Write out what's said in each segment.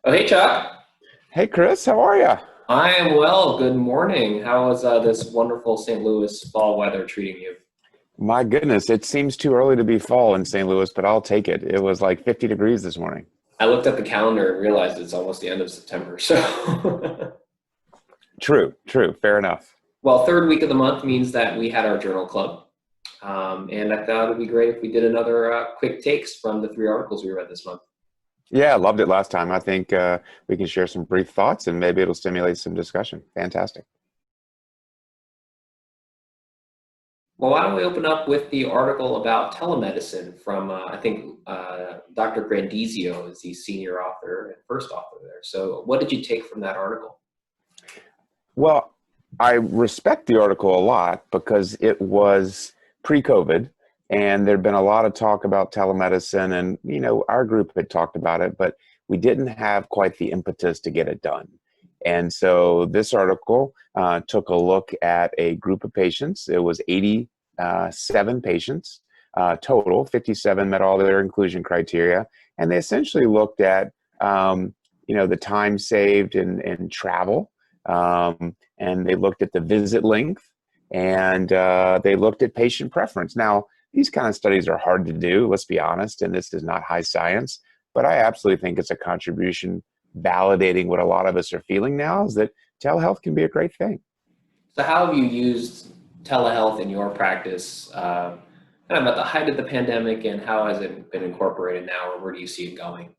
Oh, hey, Chuck. Hey Chris, how are you? I am well. Good morning. How is this wonderful St. Louis fall weather treating you? My goodness, it seems too early to be fall in St. Louis, but I'll take it. It was like 50 degrees this morning. I looked at the calendar and realized it's almost the end of September. So, True, true, fair enough. well, third week of the month means that we had our journal club. And I thought it'd be great if we did another quick takes from the three articles we read this month. Yeah, I loved it last time. I think we can share some brief thoughts and maybe it'll stimulate some discussion. Fantastic. Well, why don't we open up with the article about telemedicine from, Dr. Grandizio is the senior author and first author there. So, what did you take from that article? Well, I respect the article a lot because it was pre-COVID and there'd been a lot of talk about telemedicine and, our group had talked about it, but we didn't have quite the impetus to get it done. And so this article took a look at a group of patients. It was 87 patients total, 57 met all their inclusion criteria. And they essentially looked at, the time saved in travel, and they looked at the visit length, and they looked at patient preference. Now, these kind of studies are hard to do, let's be honest, and this is not high science, but I absolutely think it's a contribution validating what a lot of us are feeling now is that telehealth can be a great thing. So how have you used telehealth in your practice, kind of at the height of the pandemic, and how has it been incorporated now, or where do you see it going?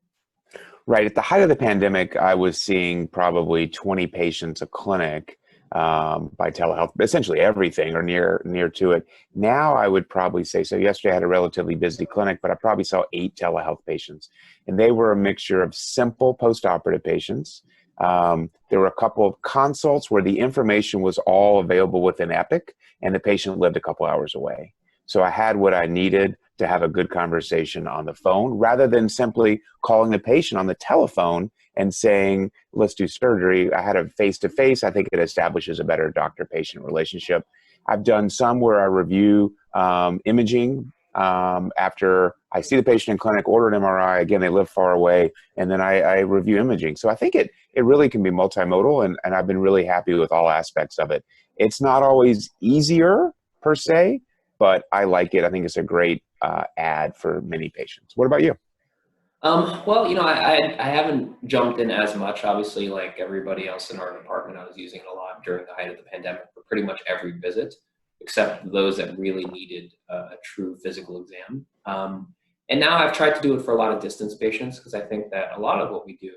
Right. At the height of the pandemic, I was seeing probably 20 patients a clinic by telehealth, essentially everything or near to it. Now I would probably say, so yesterday I had a relatively busy clinic, but I probably saw 8 telehealth patients. And they were a mixture of simple postoperative patients. There were a couple of consults where the information was all available within Epic and the patient lived a couple hours away. So I had what I needed to have a good conversation on the phone rather than simply calling the patient on the telephone and saying, let's do surgery. I had a face-to-face. I think it establishes a better doctor-patient relationship. I've done some where I review imaging after I see the patient in clinic, order an MRI. Again, they live far away, and then I review imaging. So I think it really can be multimodal, and I've been really happy with all aspects of it. It's not always easier per se, but I like it. I think it's a great ad for many patients. What about you? Well, I haven't jumped in as much, obviously, like everybody else in our department. I was using it a lot during the height of the pandemic for pretty much every visit, except those that really needed a true physical exam. And now I've tried to do it for a lot of distance patients because I think that a lot of what we do,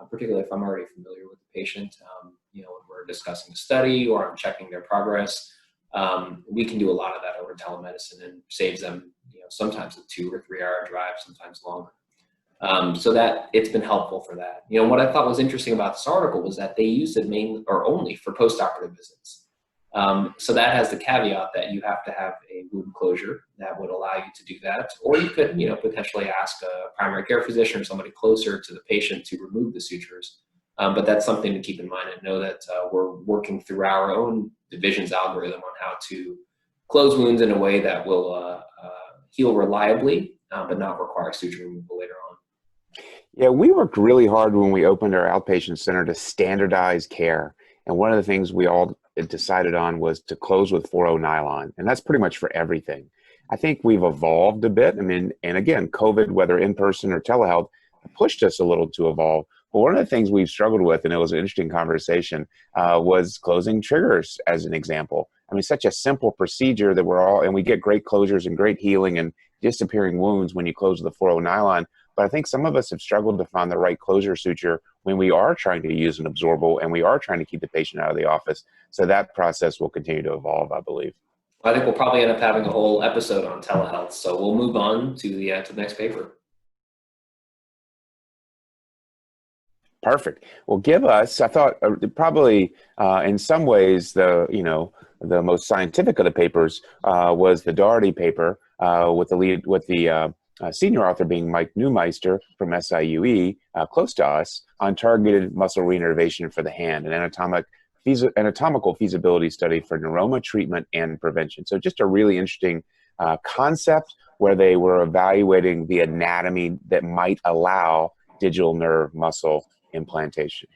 particularly if I'm already familiar with the patient, when we're discussing the study or I'm checking their progress, we can do a lot of that over telemedicine and saves them, sometimes a 2 or 3 hour drive, sometimes longer. So that it's been helpful for that. What I thought was interesting about this article was that they used it mainly or only for postoperative visits. So that has the caveat that you have to have a wound closure that would allow you to do that, or you could, potentially ask a primary care physician or somebody closer to the patient to remove the sutures. But that's something to keep in mind and know that we're working through our own division's algorithm on how to close wounds in a way that will heal reliably, but not require suture removal later on. Yeah, we worked really hard when we opened our outpatient center to standardize care. And one of the things we all decided on was to close with 4O nylon. And that's pretty much for everything. I think we've evolved a bit. I mean, and again, COVID, whether in person or telehealth, pushed us a little to evolve. But one of the things we've struggled with, and it was an interesting conversation, was closing triggers as an example. I mean, such a simple procedure that and we get great closures and great healing and disappearing wounds when you close the 4O nylon. But I think some of us have struggled to find the right closure suture when we are trying to use an absorbable and we are trying to keep the patient out of the office. So that process will continue to evolve, I believe. I think we'll probably end up having a whole episode on telehealth. So we'll move on to the next paper. Perfect. Well, give us, I thought probably in some ways the most scientific of the papers was the Doherty paper with the senior author being Mike Neumeister from SIUE, close to us, on targeted muscle reinnervation for the hand, an anatomical feasibility study for neuroma treatment and prevention. So just a really interesting concept where they were evaluating the anatomy that might allow digital nerve muscle implantation?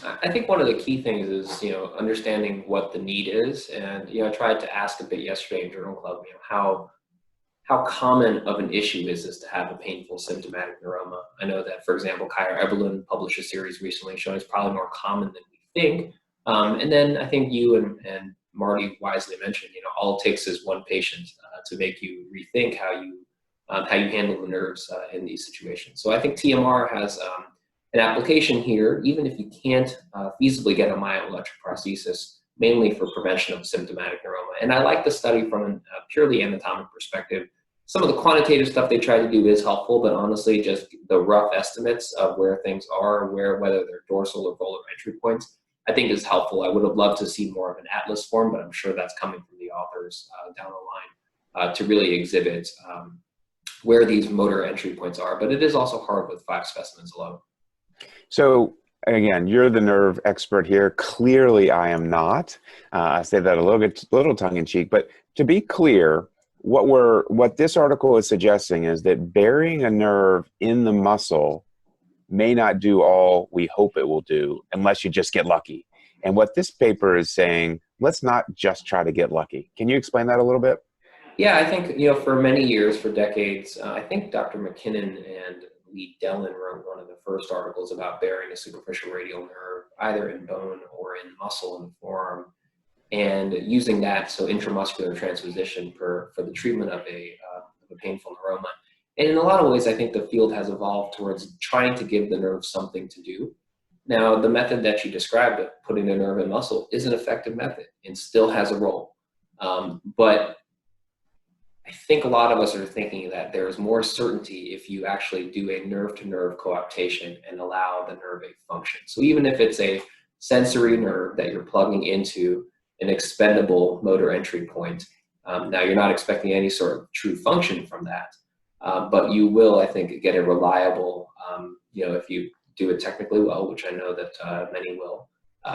I think one of the key things is, understanding what the need is. And, I tried to ask a bit yesterday in Journal Club, how common of an issue is this to have a painful symptomatic neuroma? I know that, for example, Kaya Eberlin published a series recently showing it's probably more common than we think. And then I think you and Marty wisely mentioned, all it takes is one patient to make you rethink how you handle the nerves in these situations. So I think TMR has an application here, even if you can't feasibly get a myoelectric prosthesis, mainly for prevention of symptomatic neuroma. And I like the study from a purely anatomic perspective. Some of the quantitative stuff they try to do is helpful, but honestly, just the rough estimates of where things are, whether they're dorsal or volar entry points, I think is helpful. I would have loved to see more of an atlas form, but I'm sure that's coming from the authors down the line to really exhibit where these motor entry points are. But it is also hard with 5 specimens alone. So again, you're the nerve expert here. Clearly, I am not. I say that a little tongue in cheek, but to be clear, what this article is suggesting is that burying a nerve in the muscle may not do all we hope it will do unless you just get lucky. And what this paper is saying, let's not just try to get lucky. Can you explain that a little bit? Yeah, I think, for many years, for decades, I think Dr. McKinnon and Lee Dellin wrote one of the first articles about burying a superficial radial nerve, either in bone or in muscle in the forearm, and using that, so intramuscular transposition for the treatment of a painful neuroma. And in a lot of ways, I think the field has evolved towards trying to give the nerve something to do. Now, the method that you described of putting the nerve in muscle is an effective method and still has a role. But I think a lot of us are thinking that there is more certainty if you actually do a nerve-to-nerve coaptation and allow the nerve a function. So even if it's a sensory nerve that you're plugging into an expendable motor entry point, now you're not expecting any sort of true function from that, but you will, I think, get a reliable, if you do it technically well, which I know that many will,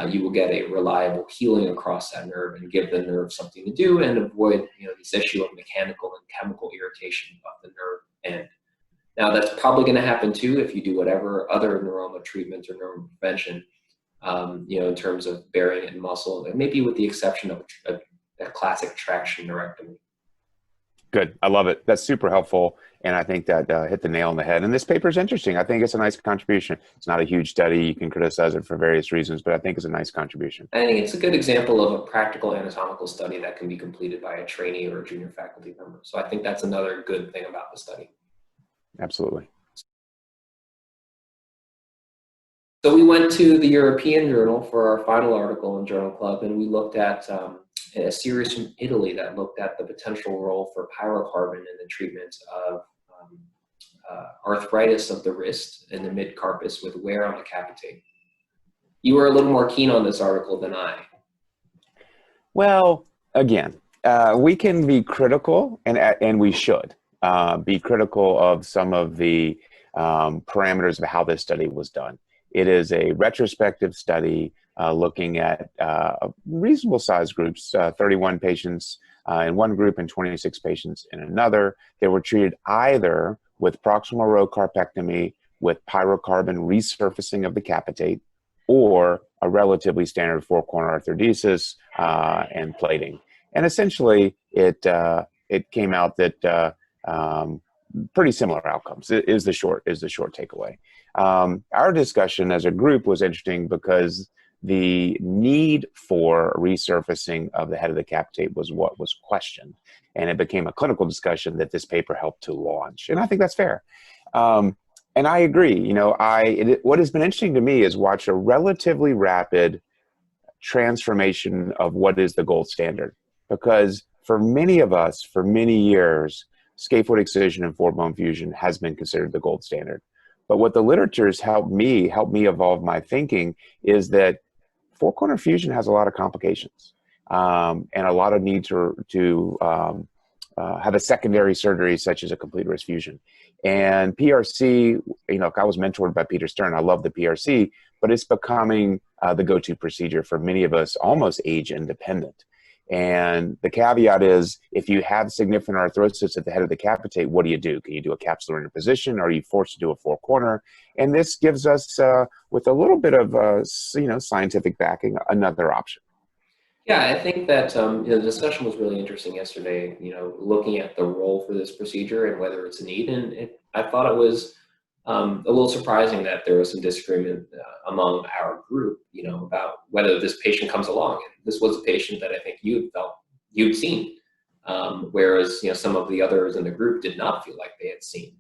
you will get a reliable healing across that nerve and give the nerve something to do and avoid, this issue of mechanical and chemical irritation of the nerve end. Now, that's probably going to happen too if you do whatever other neuroma treatment or neuroma prevention, in terms of burying it in muscle, and maybe with the exception of a classic traction neurectomy. Good. I love it. That's super helpful. And I think that hit the nail on the head. And this paper is interesting. I think it's a nice contribution. It's not a huge study. You can criticize it for various reasons, but I think it's a nice contribution. I think it's a good example of a practical anatomical study that can be completed by a trainee or a junior faculty member. So I think that's another good thing about the study. Absolutely. So we went to the European Journal for our final article in Journal Club, and we looked at a series from Italy that looked at the potential role for pyrocarbon in the treatment of arthritis of the wrist in the mid-carpus with wear on the capitate. You were a little more keen on this article than I. Well, again, we can be critical, and we should be critical of some of the parameters of how this study was done. It is a retrospective study looking at reasonable size groups, 31 patients in one group and 26 patients in another. They were treated either with proximal row carpectomy with pyrocarbon resurfacing of the capitate or a relatively standard four-corner arthrodesis and plating. And essentially, it came out that pretty similar outcomes is the short takeaway. Our discussion as a group was interesting because the need for resurfacing of the head of the capitate was what was questioned, and it became a clinical discussion that this paper helped to launch. And I think that's fair. And I agree. What has been interesting to me is watch a relatively rapid transformation of what is the gold standard, because for many of us, for many years, scaphoid excision and four-bone fusion has been considered the gold standard. But what the literature has helped me evolve my thinking is that four-corner fusion has a lot of complications and a lot of need to have a secondary surgery such as a complete wrist fusion. And PRC, I was mentored by Peter Stern. I love the PRC, but it's becoming the go-to procedure for many of us, almost age independent. And the caveat is, if you have significant arthrosis at the head of the capitate, what do you do? Can you do a capsular interposition? Or are you forced to do a four-corner? And this gives us, with a little bit of scientific backing, another option. Yeah, I think that the discussion was really interesting yesterday. Looking at the role for this procedure and whether it's a need, and I thought it was a little surprising that there was some disagreement among our group, about whether this patient comes along. And this was a patient that I think you'd seen, whereas some of the others in the group did not feel like they had seen.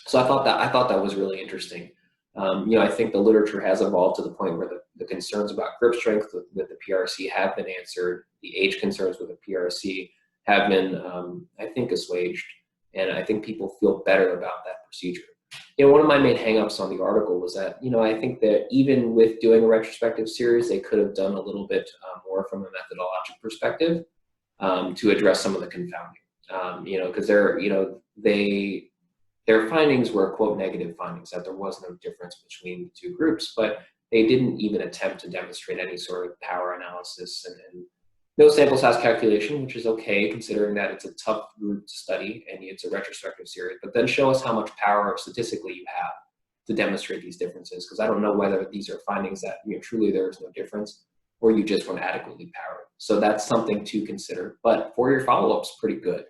So I thought that was really interesting. I think the literature has evolved to the point where the concerns about grip strength with the PRC have been answered. The age concerns with the PRC have been, I think, assuaged, and I think people feel better about that procedure. One of my main hangups on the article was that, I think that even with doing a retrospective series, they could have done a little bit more from a methodologic perspective to address some of the confounding. Because their findings were, quote, negative findings, that there was no difference between the two groups, but they didn't even attempt to demonstrate any sort of power analysis and no sample size calculation, which is okay considering that it's a tough group to study and it's a retrospective series, but then show us how much power statistically you have to demonstrate these differences, because I don't know whether these are findings that truly there is no difference or you just weren't adequately powered. So that's something to consider, but for your follow-up's pretty good.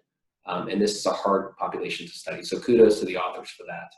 And this is a hard population to study. So kudos to the authors for that.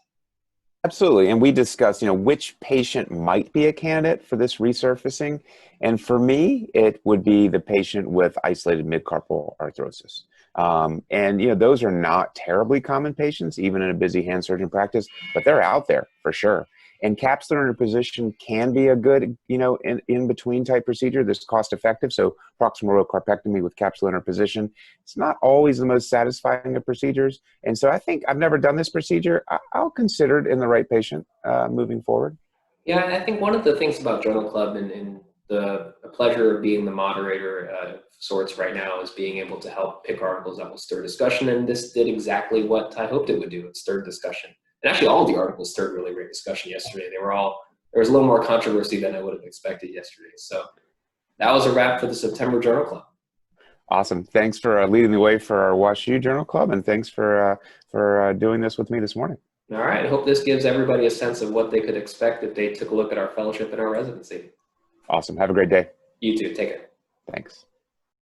Absolutely. And we discussed, which patient might be a candidate for this resurfacing. And for me, it would be the patient with isolated midcarpal arthrosis. And those are not terribly common patients, even in a busy hand surgeon practice, but they're out there for sure. And capsular interposition can be a good, in between type procedure that's cost effective. So proximal carpectomy with capsular interposition, it's not always the most satisfying of procedures. And so I think I've never done this procedure. I'll consider it in the right patient moving forward. Yeah, I think one of the things about Journal Club and the pleasure of being the moderator of sorts right now is being able to help pick articles that will stir discussion. And this did exactly what I hoped it would do. It stirred discussion. And actually, all of the articles stirred really great discussion yesterday. There was a little more controversy than I would have expected yesterday. So that was a wrap for the September Journal Club. Awesome. Thanks for leading the way for our WashU Journal Club, and thanks for doing this with me this morning. All right. I hope this gives everybody a sense of what they could expect if they took a look at our fellowship and our residency. Awesome. Have a great day. You too. Take care. Thanks.